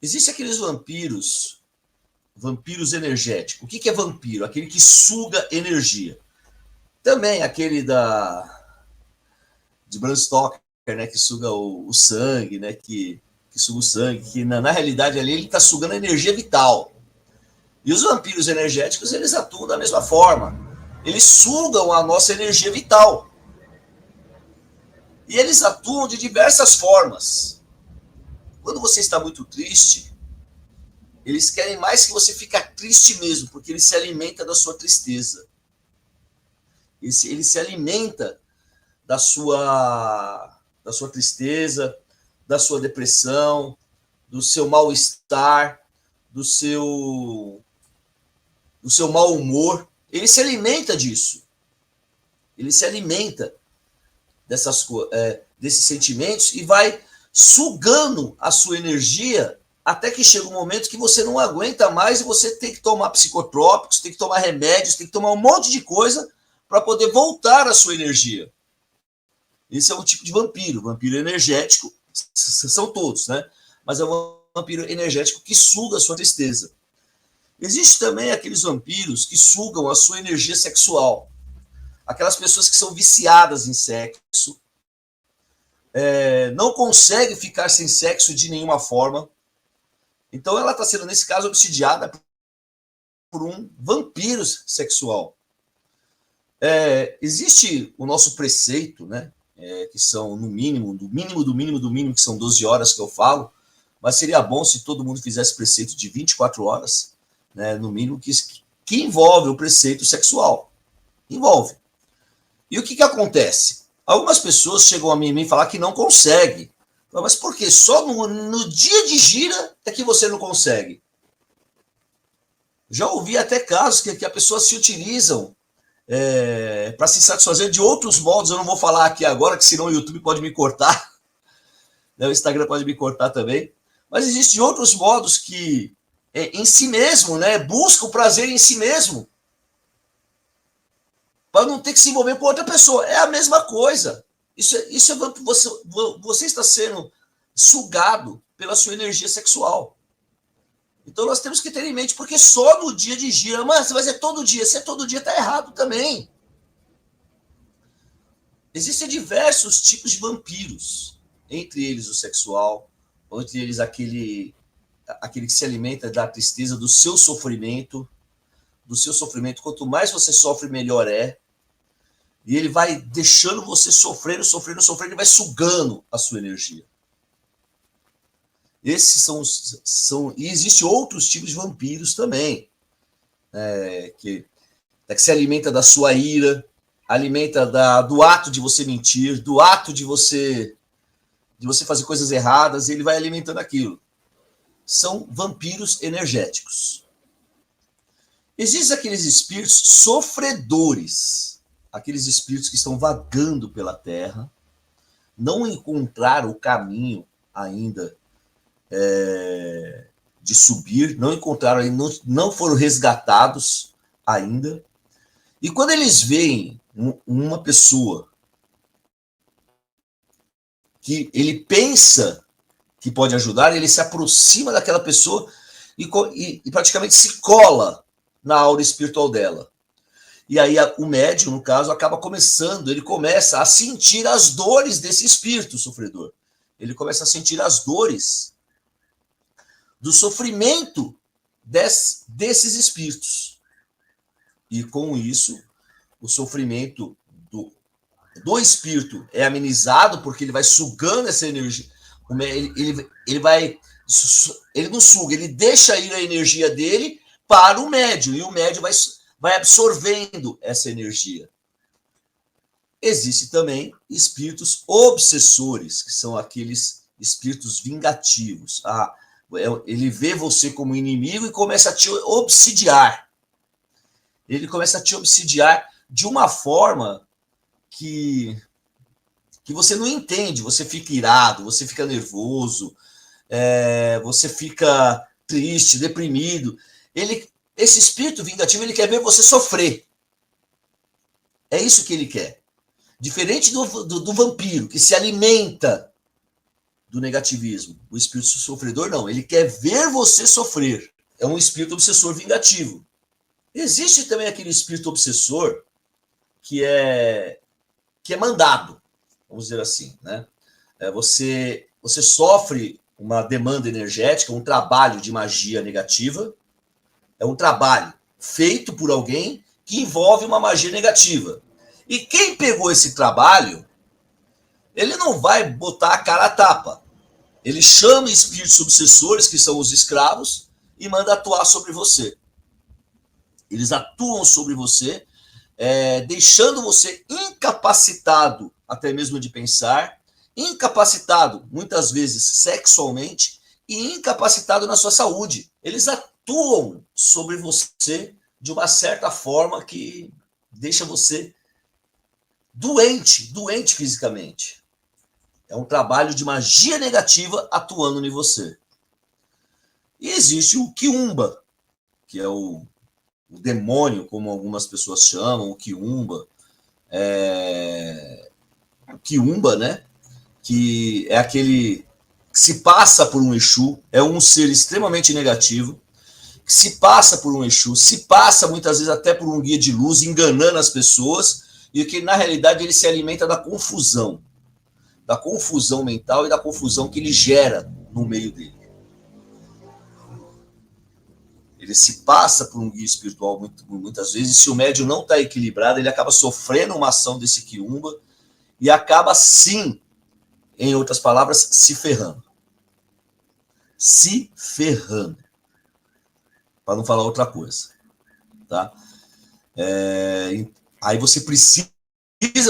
Existem aqueles vampiros energéticos. O que é vampiro? Aquele que suga energia. Também aquele de Bram Stoker, né, que suga o sangue, né, que suga o sangue, que na realidade ali ele está sugando a energia vital. E os vampiros energéticos, eles atuam da mesma forma. Eles sugam a nossa energia vital. E eles atuam de diversas formas. Quando você está muito triste, eles querem mais que você fique triste mesmo, porque ele se alimenta da sua tristeza. Ele se alimenta da sua tristeza, da sua depressão, do seu mal-estar, do seu mau humor. Ele se alimenta disso. Ele se alimenta desses sentimentos e vai sugando a sua energia até que chega um momento que você não aguenta mais e você tem que tomar psicotrópicos, tem que tomar remédios, tem que tomar um monte de coisa para poder voltar a sua energia. Esse é um tipo de vampiro. Vampiro energético, são todos, né? Mas é um vampiro energético que suga a sua tristeza. Existe também aqueles vampiros que sugam a sua energia sexual. Aquelas pessoas que são viciadas em sexo, não conseguem ficar sem sexo de nenhuma forma. Então ela está sendo, nesse caso, obsidiada por um vampiro sexual. Existe o nosso preceito, né? Que são no mínimo, do mínimo, que são 12 horas que eu falo, mas seria bom se todo mundo fizesse preceito de 24 horas, né, no mínimo, que envolve o preceito sexual. Envolve. E o que acontece? Algumas pessoas chegam a mim e falar que não consegue. Mas por quê? Só no dia de gira é que você não consegue. Já ouvi até casos que as pessoas se utilizam para se satisfazer de outros modos. Eu não vou falar aqui agora, que senão o YouTube pode me cortar, né? O Instagram pode me cortar também. Mas existem outros modos que, em si mesmo, né, buscam o prazer em si mesmo, para não ter que se envolver com outra pessoa. É a mesma coisa. Você está sendo sugado pela sua energia sexual. Então nós temos que ter em mente, porque só no dia de gira, mas é todo dia. Se é todo dia, está errado também. Existem diversos tipos de vampiros, entre eles o sexual, entre eles aquele que se alimenta da tristeza, do seu sofrimento. Quanto mais você sofre, melhor é. E ele vai deixando você sofrendo, e vai sugando a sua energia. Esses e existem outros tipos de vampiros também, que se alimenta da sua ira, alimenta do ato de você mentir, do ato de você fazer coisas erradas, e ele vai alimentando aquilo. São vampiros energéticos. Existem aqueles espíritos sofredores, aqueles espíritos que estão vagando pela Terra, não encontraram o caminho ainda de subir, não encontraram, não foram resgatados ainda. E quando eles veem uma pessoa que ele pensa que pode ajudar, ele se aproxima daquela pessoa e praticamente se cola na aura espiritual dela. E aí o médium, no caso, ele começa a sentir as dores desse espírito sofredor. Ele começa a sentir as dores do sofrimento desses espíritos. E com isso, o sofrimento do espírito é amenizado, porque ele vai sugando essa energia. Ele não suga, ele deixa ir a energia dele para o médium, e o médium vai absorvendo essa energia. Existem também espíritos obsessores, que são aqueles espíritos vingativos. Ele vê você como inimigo e começa a te obsidiar. Ele começa a te obsidiar de uma forma que você não entende. Você fica irado, você fica nervoso, você fica triste, deprimido. Esse espírito vingativo, ele quer ver você sofrer. É isso que ele quer. Diferente do vampiro, que se alimenta do negativismo. O espírito sofredor não, ele quer ver você sofrer. É um espírito obsessor vingativo. Existe também aquele espírito obsessor que é mandado, vamos dizer assim, né? Você sofre uma demanda energética, um trabalho de magia negativa, é um trabalho feito por alguém que envolve uma magia negativa. E quem pegou esse trabalho, ele não vai botar a cara a tapa. Ele chama espíritos obsessores, que são os escravos, e manda atuar sobre você. Eles atuam sobre você, deixando você incapacitado até mesmo de pensar, incapacitado muitas vezes sexualmente e incapacitado na sua saúde. Eles atuam sobre você de uma certa forma que deixa você doente fisicamente. É um trabalho de magia negativa atuando em você. E existe o Quiumba, que é o demônio, como algumas pessoas chamam, o Quiumba. O Quiumba, né? Que é aquele que se passa por um Exu, é um ser extremamente negativo, que se passa por um Exu, se passa muitas vezes até por um guia de luz, enganando as pessoas, e que na realidade ele se alimenta da confusão mental e da confusão que ele gera no meio dele. Ele se passa por um guia espiritual muitas vezes, e se o médium não está equilibrado, ele acaba sofrendo uma ação desse Quiumba e acaba, sim, em outras palavras, se ferrando. Se ferrando. Para não falar outra coisa. Tá? Aí você precisa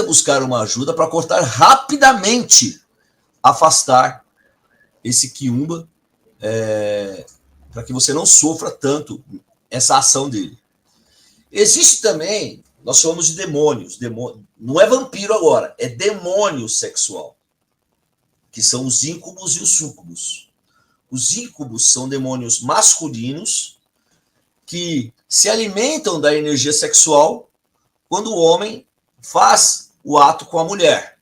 buscar uma ajuda para cortar rapidamente, afastar esse Quiumba, para que você não sofra tanto essa ação dele. Existe também, nós chamamos de demônios. Não é vampiro agora, é demônio sexual, que são os íncubos e os súcubos. Os íncubos são demônios masculinos que se alimentam da energia sexual quando o homem faz o ato com a mulher.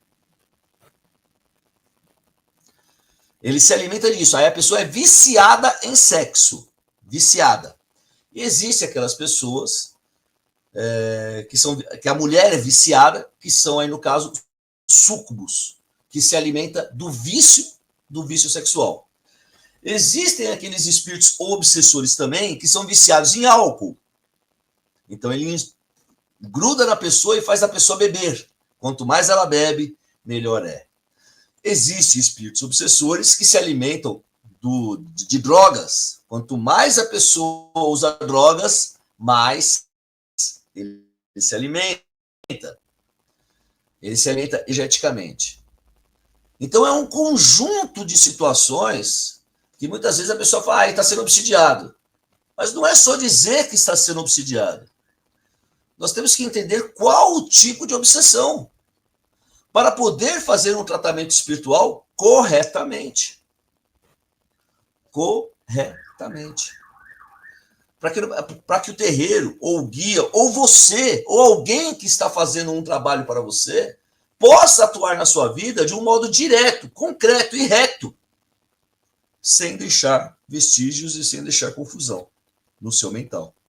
Ele se alimenta disso. Aí a pessoa é viciada em sexo. Viciada. E existem aquelas pessoas que a mulher é viciada, que são aí, no caso, súcubos, que se alimenta do vício sexual. Existem aqueles espíritos obsessores também, que são viciados em álcool. Então ele gruda na pessoa e faz a pessoa beber. Quanto mais ela bebe, melhor é. Existem espíritos obsessores que se alimentam de drogas. Quanto mais a pessoa usa drogas, mais ele se alimenta. Ele se alimenta energeticamente. Então é um conjunto de situações que muitas vezes a pessoa fala, está sendo obsidiado. Mas não é só dizer que está sendo obsidiado. Nós temos que entender qual o tipo de obsessão para poder fazer um tratamento espiritual corretamente. Corretamente. Para que o terreiro, ou o guia, ou você, ou alguém que está fazendo um trabalho para você, possa atuar na sua vida de um modo direto, concreto e reto, sem deixar vestígios e sem deixar confusão no seu mental.